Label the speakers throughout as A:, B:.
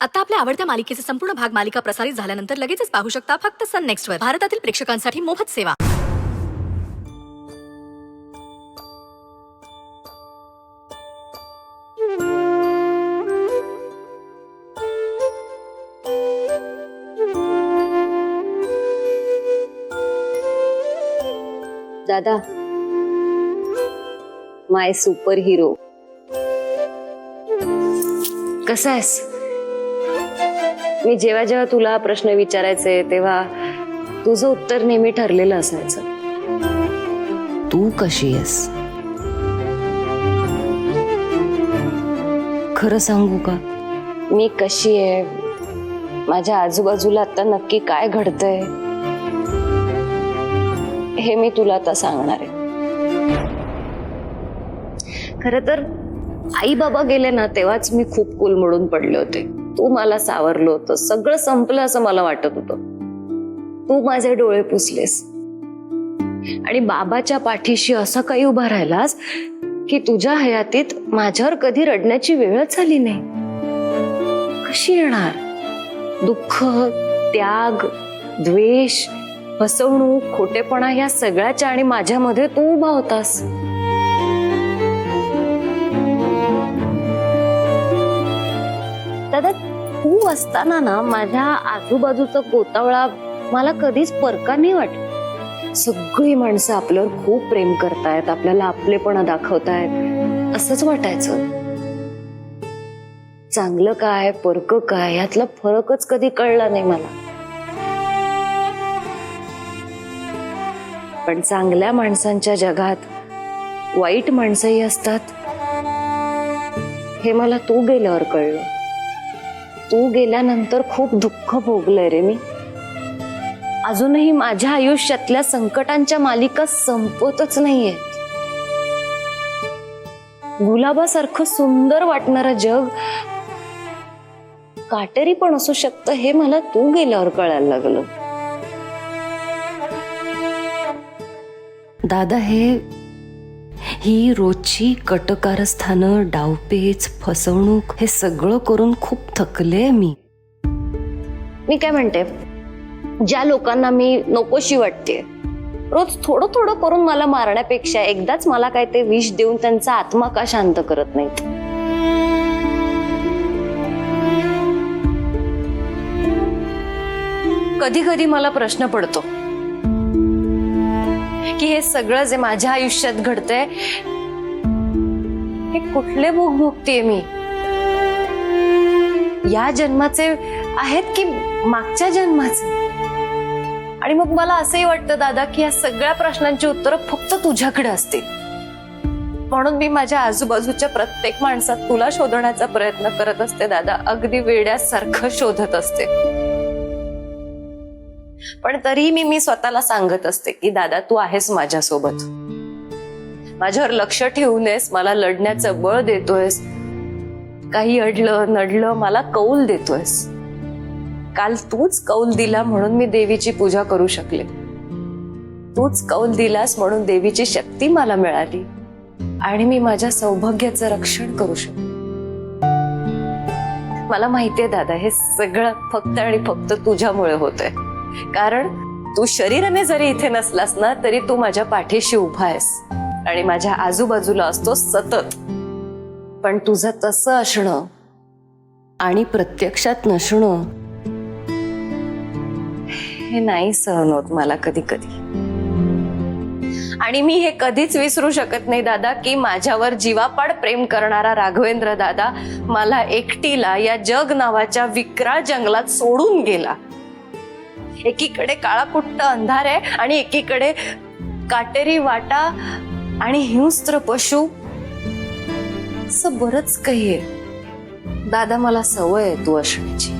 A: आता आपल्या आवडत्या मालिकेचे संपूर्ण भाग मालिका प्रसारित झाल्यानंतर लगेचच पाहू शकता फक्त सन नेक्स्टवर. भारतातील प्रेक्षकांसाठी मोफत सेवा.
B: दादा, माय सुपर हिरो, कसा आहेस? मी जेव्हा जेव्हा तुला प्रश्न विचारायचे तेव्हा तुझं उत्तर नेहमी ठरलेलं असायचं. तू कशी आहेस? खरं सांगू का, मी कशी आहे, माझ्या आजूबाजूला आता नक्की काय घडतंय हे मी तुला आता सांगणार आहे. खरं तर आई बाबा गेले ना तेव्हाच मी खूप कुलमडून पडले होते. तू मला सावरलं होतं, सगळं संपलं असं मला वाटत होतं. तू माझे डोळे पुसलेस आणि बाबाच्या पाठीशी असं काही उभा राहिलास की तुझ्या हयातीत माझ्यावर कधी रडण्याची वेळच आली नाही. कशी येणार? दुःख, त्याग, द्वेष, फसवणूक, खोटेपणा या सगळ्याच्या आणि माझ्यामध्ये तू उभा होतास. दादा, तू असताना ना माझ्या आजूबाजूचा गोतावळा मला कधीच परका नाही वाटत. सगळी माणसं आपल्यावर खूप प्रेम करतायत, आपल्याला आपलेपणा दाखवतायत असंच वाटायचं. चांगलं काय परक काय यातला फरकच कधी कळला नाही मला. पण चांगल्या माणसांच्या जगात वाईट माणसंही असतात हे मला तू गेल्यावर कळलं. तू गेल्यानंतर खूप दुःख भोगलंय रे मी. अजूनही माझ्या आयुष्यातल्या संकटांच्या मालिका संपतच नाहीये. गुलाबासारखं सुंदर वाटणारं जग काटेरी पण असू शकतं हे मला तू गेल्यावर कळायला लागलं. दादा, ही रोजची कटकारस्थानं, डावपेच, फसवणूक हे सगळं करून खूप थकले मी. मी काय म्हणते, ज्या लोकांना मी नकोशी वाटते, रोज थोडं थोडं करून मला मारण्यापेक्षा एकदाच मला काय ते विष देऊन त्यांचा आत्मा का शांत करत नाहीत? कधी कधी मला प्रश्न पडतो की हे सगळं जे माझ्या आयुष्यात घडतंय हे कुठले भोग भोगतेय मी? या जन्माचे आहेत की मागच्या जन्माचे? आणि मग मला असंही वाटतं दादा की या सगळ्या प्रश्नांची उत्तरं फक्त तुझ्याकडे असतील. म्हणून मी माझ्या आजूबाजूच्या प्रत्येक माणसात तुला शोधण्याचा प्रयत्न करत असते दादा, अगदी वेड्यासारखं शोधत असते. पण तरीही मी स्वतःला सांगत असते की दादा, तू आहेस माझ्यासोबत, माझ्यावर लक्ष ठेवूनच मला लढण्याचं बळ देतोयस. काही अडलं नडलं मला कौल देतोयस. काल तूच कौल दिला म्हणून मी देवीची पूजा करू शकले. तूच कौल दिलास म्हणून देवीची शक्ती मला मिळाली आणि मी माझ्या सौभाग्याचं रक्षण करू शकले. मला माहितीये दादा, हे सगळं फक्त आणि फक्त तुझ्यामुळे होतंय. कारण तू शरीराने जरी इथे नसलास ना तरी तू माझ्या पाठीशी उभा आहेस आणि माझ्या आजूबाजूला असतोस सतत. पण तुझं तसं असणं आणि प्रत्यक्षात नसणं हे नाही सहन होत मला कधी कधी. आणि मी हे कधीच विसरू शकत नाही दादा की माझ्यावर जीवापाड प्रेम करणारा राघवेंद्र दादा मला एकटीला या जग नावाच्या विक्राळ जंगलात सोडून गेला. एकीकडे काळाकुट्ट अंधार आहे आणि एकीकडे काटेरी वाटा आणि हिंस्त्र पशु, असं बरंच काही आहे. दादा, मला सवय आहे तू असण्याची.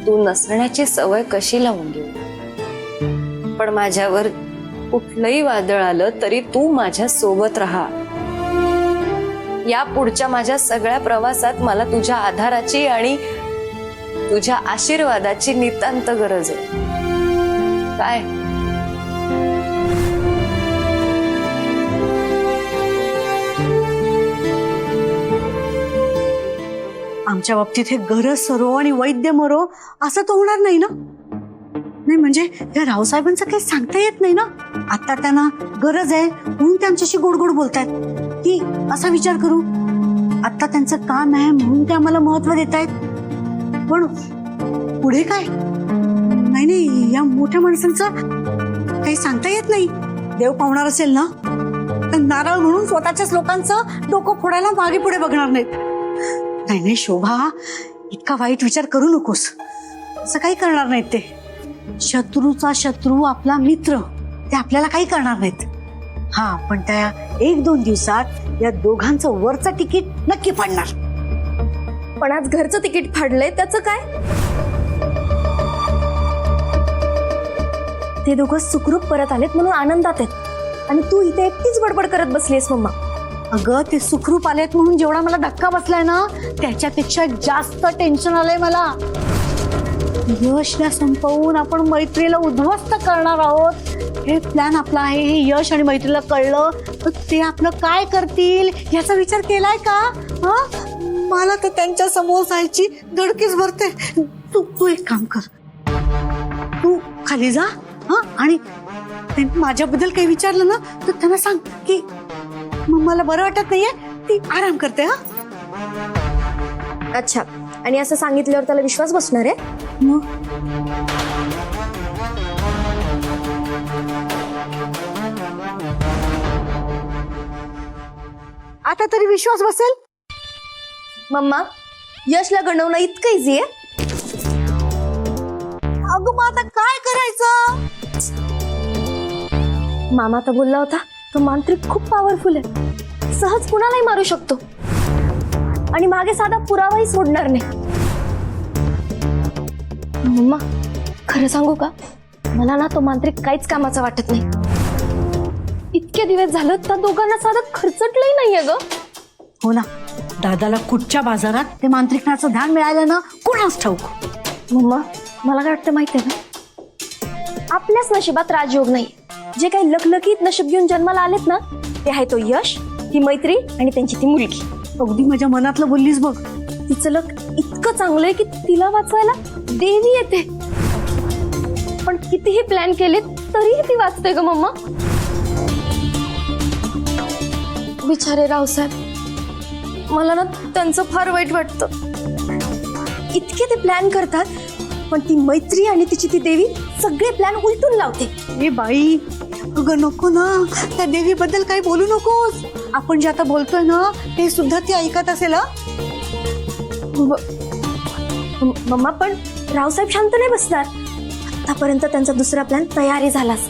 B: तू नसण्याची सवय कशी लावून घेऊ? पण माझ्यावर कुठलंही वादळ आलं तरी तू माझ्या सोबत राहा. या पुढच्या माझ्या सगळ्या प्रवासात मला तुझ्या आधाराची आणि तुझ्या आशीर्वादाची नितांत गरज आहे. काय?
C: आमच्या बाबतीत हे गरज सरो आणि वैद्य मरो असं तर होणार नाही ना. नाही म्हणजे या रावसाहेबांचं काही सांगता येत नाही ना. आता त्यांना गरज आहे म्हणून ते आमच्याशी गोड गोड बोलतायत की असा विचार करू. आता त्यांचं काम आहे म्हणून ते आम्हाला महत्व देत आहेत. पण पुढे काय? नाही नाही, या मोठ्या माणसांचं काही सांगता येत नाही. देव पावणार असेल ना तर नारळ म्हणून स्वतःच्याच लोकांचं डोकं फोडायला मागे पुढे बघणार नाहीत. नाही नाही शोभा, इतका वाईट विचार करू नकोस. असं काही करणार नाहीत ते. शत्रूचा शत्रू आपला मित्र, ते आपल्याला काही करणार नाहीत. हा, पण त्या 1-2 दिवसात या दोघांचं वरचं तिकीट नक्की फाडणार.
B: पण आज घरचं तिकीट फाडलंय त्याचं काय? ते दोघं सुखरूप परत आलेत म्हणून आनंदात आहेत आणि तू इथे एकटीच बडबड करत बसलीस मम्मा.
C: अगं ते सुखरूप आलेत म्हणून जेवढा मला धक्का बसलाय ना त्याच्यापेक्षा जास्त टेन्शन आलंय मला. यशला संपवून आपण मैत्रीला उद्ध्वस्त करणार आहोत. हे प्लॅन आपला आहे हे यश आणि मैत्रीला कळलं तर ते आपलं काय करतील याचा विचार केलाय का? हा, मला तर त्यांच्या समोर जायची धडकीच भरते. तू एक काम कर, तू खाली जा. हा, आणि त्यांनी माझ्याबद्दल काही विचारलं ना तर त्यांना सांग की मला बरं वाटत नाहीये, ती आराम करते. हा,
B: अच्छा, आणि असं सांगितल्यावर त्याला विश्वास बसणार आहे?
C: मग आता तरी विश्वास बसेल.
B: मम्मा, यशला गणवणं इतकं इझी आहे?
C: अगं मग आता काय करायचं?
B: मामा तर बोलला होता तो मांत्रिक खूप पॉवरफुल आहे, सहज कुणालाही मारू शकतो आणि मागे साधा पुरावाही सोडणार नाही. मम्मा, खरं सांगू का, मला ना तो मांत्रिक काहीच कामाचा वाटत नाही. इतके दिवस झालं त्या दोघांना साधं खर्चटलंही नाहीये ग.
C: हो ना, दादाला कुठच्या बाजारात ते मांत्रिकनाचं ध्यान मिळालं ना कोणाच ठाऊक.
B: मम्मा, मला काय वाटतं माहितीये ना, आपल्याच नशिबात राजयोग नाही. जे काही लखलखीत नशीब घेऊन जन्माला आलेत ना ते आहे तो यश, ती मैत्री आणि त्यांची ती मुलगी.
C: अगदी माझ्या मनातलं बोललीस बघ.
B: तिचं लक इतकं चांगलंय की तिला वाचवायला देवी येते. पण कितीही प्लॅन केले तरीही ती वाचते ग मम्मा. बिचारे रावसाहेब, मला ना त्यांचं फार वाईट वाटतं. इतके ते प्लॅन करतात पण ती मैत्री आणि तिची ती देवी सगळे प्लॅन उलटून लावते.
C: ए बाई, अगं नको ना, त्या देवीबद्दल काही बोलू नकोस. आपण जे आता बोलतोय ना ते सुद्धा ती ऐकत असेल.
B: मम्मा, पण रावसाहेब शांत नाही बसणार. आतापर्यंत त्यांचा दुसरा प्लॅन तयारी झालाच.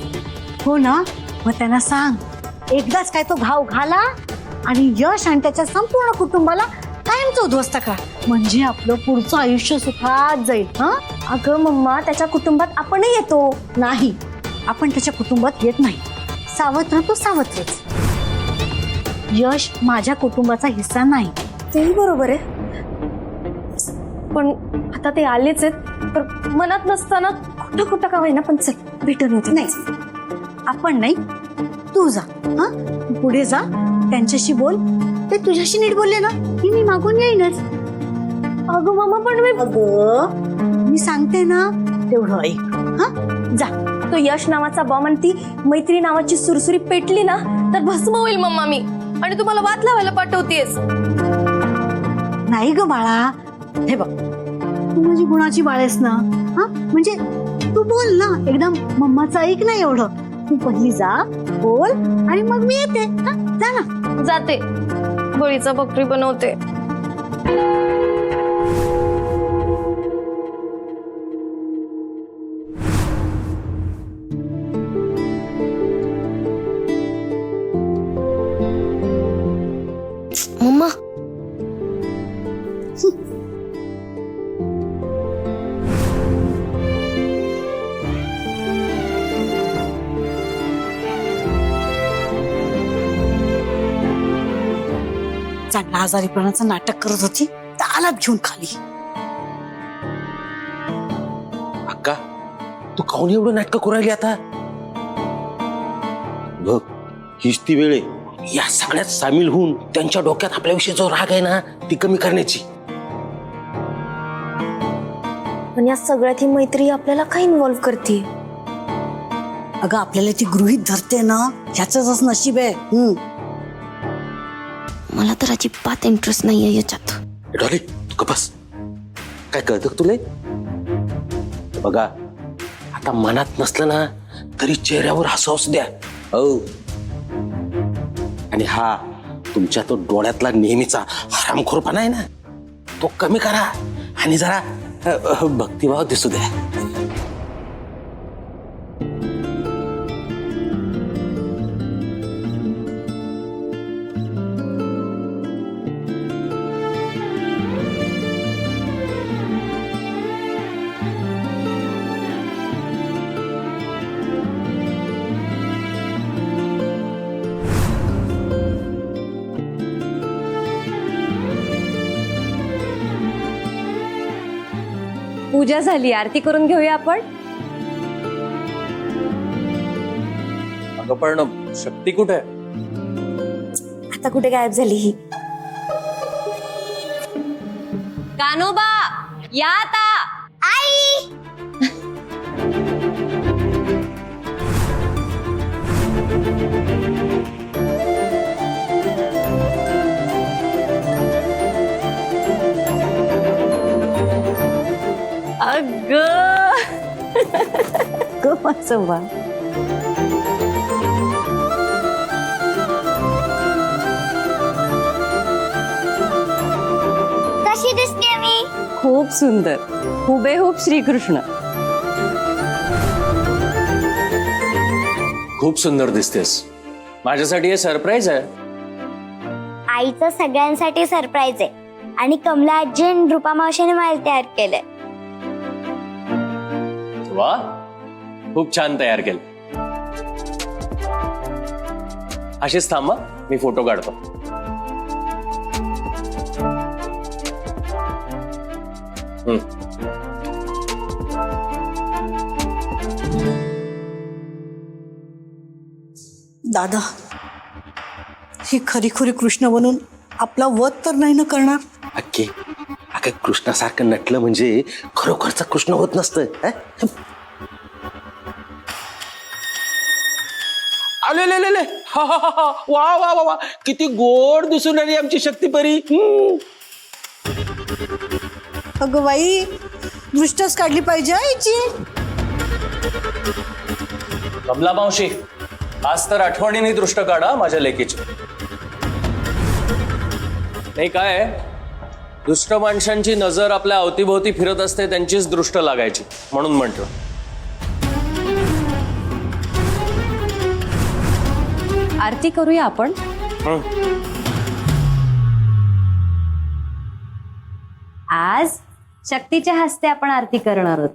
C: हो ना, मग त्यांना सांग एकदाच काय तो घाव घाला आणि यश आणि त्याच्या संपूर्ण कुटुंबाला कायमचं उद्ध्वस्त करा, म्हणजे आपलं पुढचं आयुष्य सुखात जाईल. हा,
B: अगं मम्मा, त्याच्या कुटुंबात आपणही येतो.
C: नाही, आपण त्याच्या कुटुंबात येत नाही. सावत्र तो सावत्रच. यश माझ्या कुटुंबाचा हिस्सा नाही.
B: तेही बरोबर आहे, पण आता ते आलेच आहेत तर मनात नसताना कुठं कुठं का होईना पण चल भेटून होते.
C: नाही, आपण नाही, तू जा. हा, पुढे जा, त्यांच्याशी बोल. ते तुझ्याशी नीट बोलले ना की मी मागून येईनच.
B: अगं मामा, पण
C: मी सांगते ना तेवढं ऐक. हा, जा.
B: तो यश नावाचा बॉम्ब आणि ती मैत्री नावाची सुरसुरी पेटली ना तर भस्म होईल मम्मा मी, आणि तुम्हाला वाद लावायला पाठवतेस.
C: नाही ग बाळा, हे बघ, तू माझी गुणाची बाळ आहेस ना. हा, म्हणजे तू बोल ना, एकदा मम्माचं ऐक ना. एवढं तू पहिली जा, बोल, आणि मग मी येते. हा, जा ना.
B: जाते, बळीचा बकरी बनवते. मम्मा,
C: चांगला आजारीपणाचं नाटक करत होती तर आलात घेऊन खाली.
D: अक्का, तू काऊन एवढं नाटक करू राहिली आता? बघ, हीच ती वेळ आहे या सगळ्यात सामील होऊन त्यांच्या डोक्यात आपल्याविषयी जो राग आहे ना ती कमी करण्याची.
E: पण या सगळ्यात ही मैत्री आपल्याला काय इन्व्हॉल्व करते?
C: अगं आपल्याला ती गृहीत धरते ना, ह्याच नशीब आहे.
E: मला तर अजिबात इंटरेस्ट नाहीये याच्यात.
D: डॉली तू बस. काय कळतं का तुला? बघा आता मनात नसलं ना तरी चेहऱ्यावर हसू असू द्या. हो. आणि हा तुमच्या तो डोळ्यातला नेहमीचा हरामखोरपणा आहे ना, तो कमी करा आणि जरा भक्तिभाव दिसू द्या.
B: पूजा झाली, आरती करून घेऊया आपण.
F: अगं पण शक्ती कुठे आहे?
E: आता कुठे गायब झाली ही?
B: कानोबा या आता.
E: आई
B: ग माझं वा.
E: कशी दिसते मी?
B: खूप सुंदर, हुबेहूब श्रीकृष्ण.
F: खूप सुंदर दिसतेस. माझ्यासाठी हे सरप्राईज आहे.
G: आईचं सगळ्यांसाठी सरप्राईज आहे आणि कमला आजी आणि रूपा मावशीने मला तयार केलंय.
F: वा, खूप छान तयार केलं. अशीच थांबा, मी फोटो काढतो.
C: दादा ही खरी खुरी कृष्ण बनून आपला वध तर नाही ना करणार?
D: अक्के अगं कृष्णासारखं नटलं म्हणजे खरोखरचा कृष्ण होत नसतं. आले ले ले ले. हा, हा, हा, हा. वा वा वा वा, किती गोड दिसून आली आमची शक्तीपरी.
C: अगं बाई दृष्टच काढली पाहिजे आईची.
F: कमला मावशी, आज तर आठवणीने दृष्ट काढा माझ्या लेकीची. नाही काय, दुष्ट माणसांची नजर आपल्या अवतीभोवती फिरत असते, त्यांचीच दृष्ट लागायची म्हणून म्हणतो.
B: आरती करूया आपण. आज शक्तीच्या हस्ते आपण आरती करणार आहोत.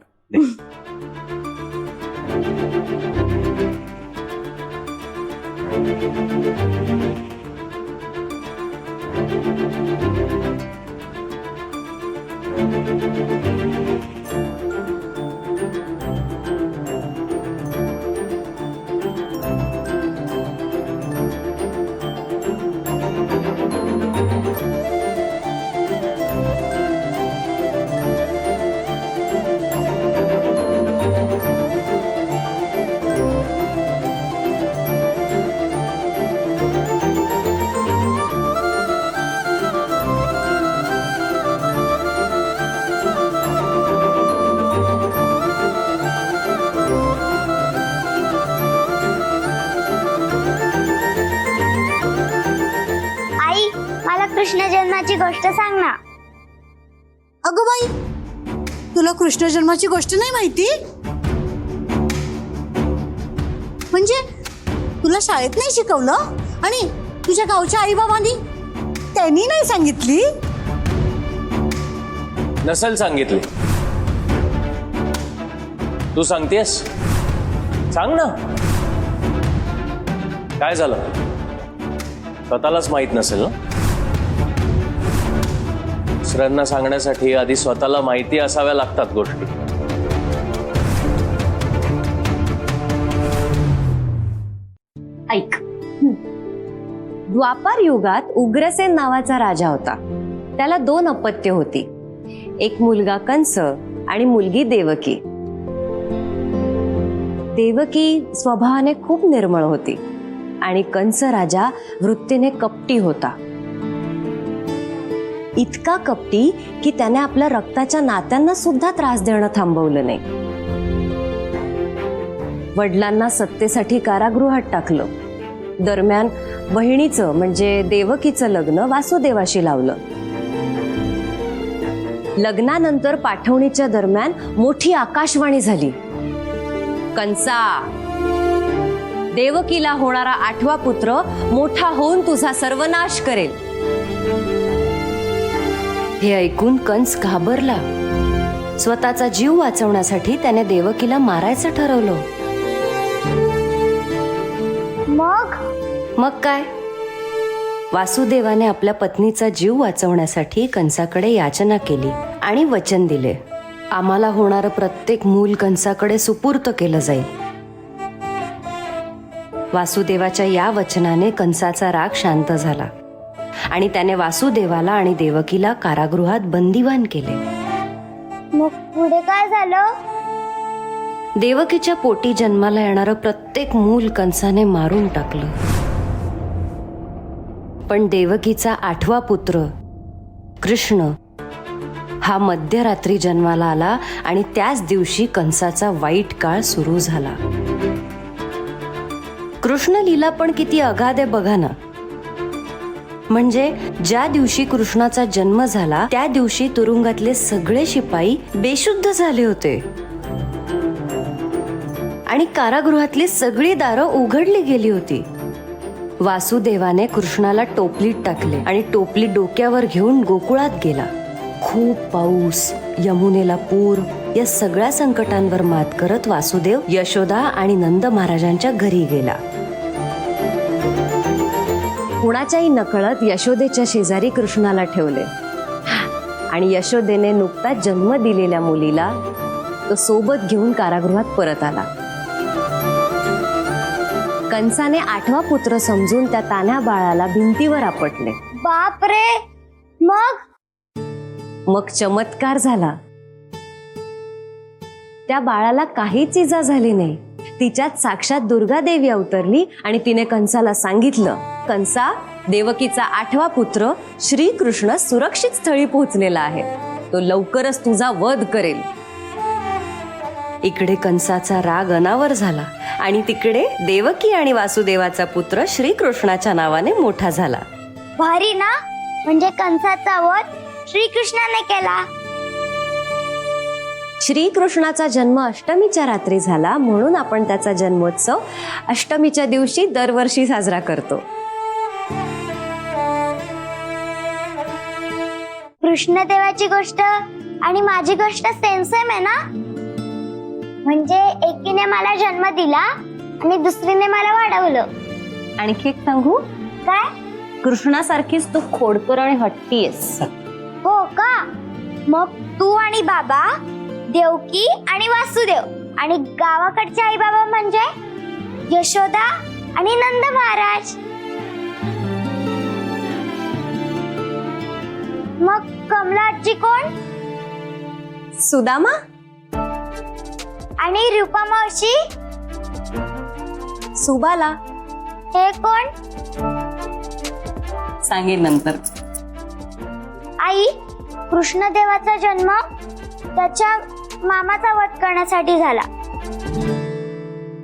G: आई मला कृष्ण जन्माची गोष्ट सांग ना.
C: अगं बाई तुला कृष्ण जन्माची गोष्ट नाही माहिती? म्हणजे तुला शाळेत नाही शिकवलं आणि तुझ्या गावच्या आई बाबांनी त्यांनी नाही सांगितली?
F: नसल सांगितली. तू सांगतेस, सांग ना. काय झालं? स्वतःलाच माहित नसेल ना? दुसऱ्यांना सांगण्यासाठी आधी स्वतःला माहिती असाव्या लागतात गोष्टी.
B: ऐक, द्वापार युगात उग्रसेन नावाचा राजा होता. त्याला 2 अपत्य होती. एक मुलगा कंस आणि मुलगी देवकी. देवकी स्वभावाने खूप निर्मळ होती आणि कंस राजा वृत्तीने कपटी होता. इतका कपटी की त्याने आपल्या रक्ताच्या नात्यांना सुद्धा त्रास देणं थांबवलं नाही. वडिलांना सत्तेसाठी कारागृहात टाकलं. दरम्यान बहिणीचं म्हणजे देवकीचं लग्न वासुदेवाशी लावलं. लग्नानंतर पाठवणीच्या दरम्यान मोठी आकाशवाणी झाली. कंसा, देवकीला होणारा 8वा पुत्र मोठा होऊन तुझा सर्वनाश करेल. हे ऐकून कंस घाबरला. स्वतःचा जीव वाचवण्यासाठी त्याने देवकीला मारायचं ठरवलं. मग काय, वासुदेवाने आपल्या पत्नीचा जीव वाचवण्यासाठी कंसाकडे याचना केली आणि वचन दिले, आम्हाला होणारं प्रत्येक मूल कंसाकडे सुपूर्त केलं जाईल. वासुदेवाच्या या वचनाने कंसाचा राग शांत झाला आणि त्याने वासुदेवाला आणि देवकीला कारागृहात बंदिवान केले.
G: मग पुढे काय झालं?
B: देवकीच्या पोटी जन्माला येणारं प्रत्येक मूल कंसाने मारून टाकलं. पण देवकीचा 8वा पुत्र कृष्ण हा मध्यरात्री जन्माला आला आणि त्याच दिवशी कंसाचा वाईट काळ सुरू झाला. कृष्ण लीला पण किती अगाध आहे बघा ना. म्हणजे ज्या दिवशी कृष्णाचा जन्म झाला त्या दिवशी तुरुंगातले सगळे शिपाई बेशुद्ध झाले होते आणि कारागृहातली सगळी दारं उघडली गेली होती. वासुदेवाने कृष्णाला टोपलीत टाकले आणि टोपली डोक्यावर घेऊन गोकुळात गेला. खूप पाऊस, यमुनेला पूर या सगळ्या संकटांवर मात करत वासुदेव यशोदा आणि नंद महाराजांच्या घरी गेला. कुणाच्याही नकळत यशोदेच्या शेजारी कृष्णाला ठेवले आणि यशोदेने नुकताच जन्म दिलेल्या मुलीला तो सोबत घेऊन कारागृहात परत आला. कंसाने 8वा पुत्र समजून त्या तान्ह्या बाळाला भिंतीवर आपटले.
G: बापरे!
B: मग चमत्कार झाला. त्या बाळाला काहीच इजा झाली नाही. तिच्यात साक्षात दुर्गा देवी अवतरली आणि तिने कंसाला सांगितलं, कंसा, देवकीचा 8वा पुत्र श्रीकृष्ण सुरक्षित स्थळी पोहोचलेला आहे. तो लवकरच तुझा वध करेल. इकडे कंसाचा राग अनावर झाला आणि तिकडे देवकी आणि वासुदेवाचा पुत्र श्रीकृष्णाच्या नावाने मोठा झाला.
G: भारी ना? म्हणजे कंसाचा वध श्रीकृष्णाने केला.
B: श्रीकृष्णाचा जन्म अष्टमीच्या रात्री झाला म्हणून आपण त्याचा जन्मोत्सव अष्टमीच्या दिवशी दरवर्षी साजरा करतो.
G: कृष्णदेवाची गोष्ट आणि माझी गोष्ट सेम आहे ना? म्हणजे एकीने मला जन्म दिला आणि दुसरीने मला वाढवलं.
B: आणखी एक सांगू?
G: काय?
B: कृष्णासारखीच तू खोडकर आणि हट्टी आहेस.
G: हो का? मग तू आणि बाबा, देवकी आणि वासुदेव आणि गावाकडचे आई बाबा म्हणजे यशोदा आणि नंद महाराज. मग कमला आजी कोण?
B: सुदामा
G: आणि रूपा मावशी?
B: सुबाला.
G: हे कोण?
B: सांगेन नंतर.
G: आई, कृष्णदेवाचा जन्म त्याच्या मामाचा वध करण्यासाठी झाला.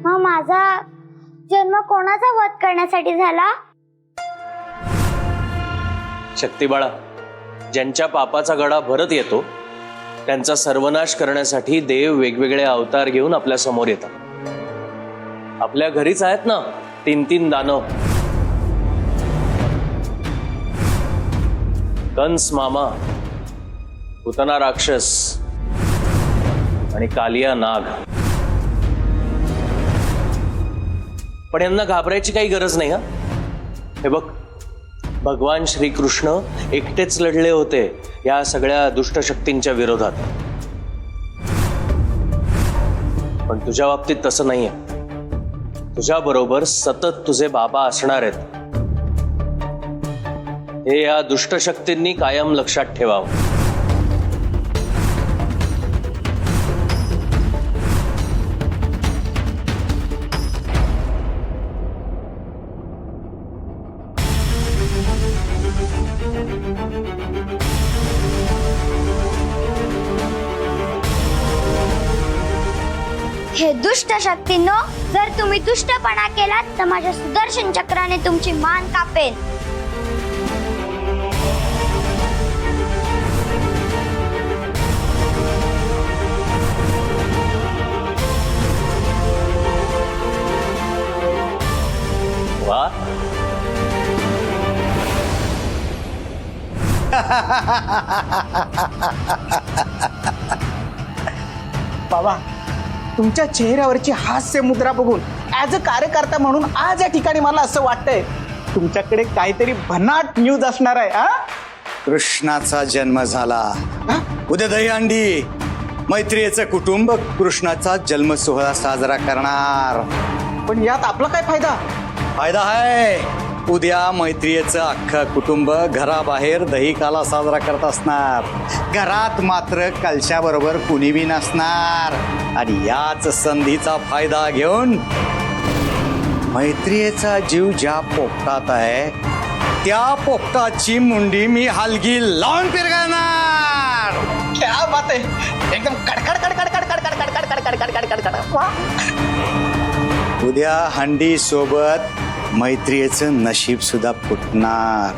G: मग माझा जन्म कोणाचा वध करण्यासाठी झाला?
F: शक्ती बाळा, ज्यांच्या पापाचा गडा भरत येतो त्यांचा सर्वनाश करण्यासाठी देव वेगवेगळे अवतार घेऊन आपल्या समोर येतात. आपल्या घरीच आहेत ना 3 दानव. कंस मामा, पुतना राक्षस आणि कालिया नाग. पण यांना घाबरायची काही गरज नाही. हे बघ, भगवान श्रीकृष्ण एकटेच लढले होते या सगळ्या दुष्ट शक्तींच्या विरोधात. पण तुझ्या बाबतीत तसं नाहीये. तुझ्या बरोबर सतत तुझे बाबा असणार आहेत. हे या दुष्ट शक्तींनी कायम लक्षात ठेवावं.
G: दुष्ट शक्तींनो, जर तुम्ही दुष्टपणा केलात तर माझ्या सुदर्शन चक्राने तुमची मान कापेन.
F: वा,
H: बाबा, तुमच्या चेहऱ्यावरची हास्य मुद्रा बघून ऍज अ कार्यकर्ता म्हणून आज या ठिकाणी मला असं वाटतंय तुमच्याकडे काहीतरी भन्नाट न्यूज असणार आहे. हा,
I: कृष्णाचा जन्म झाला. उद्या दहीहंडी मैत्रियेचं कुटुंब कृष्णाचा जन्म सोहळा साजरा करणार.
H: पण यात आपला काय फायदा?
I: फायदा आहे. उद्या मैत्रियेचं अख्खं कुटुंब घराबाहेर दही काला साजरा करत असणार. घरात मात्र कलशाबरोबर कुणी बी नसणार. आणि याच संधीचा फायदा घेऊन मैत्रियेचा जीव ज्या पोपटात आहे त्या पोपटाची मुंडी मी हलगी लावून पिरगणार.
H: क्या बात आहे, एकदम कडकड कडकड कडकड कडकड कडकड कडकड कडकड कडकड. वा.
I: उद्या हंडी सोबत मैत्रियेचं नशीब सुद्धा फुटणार.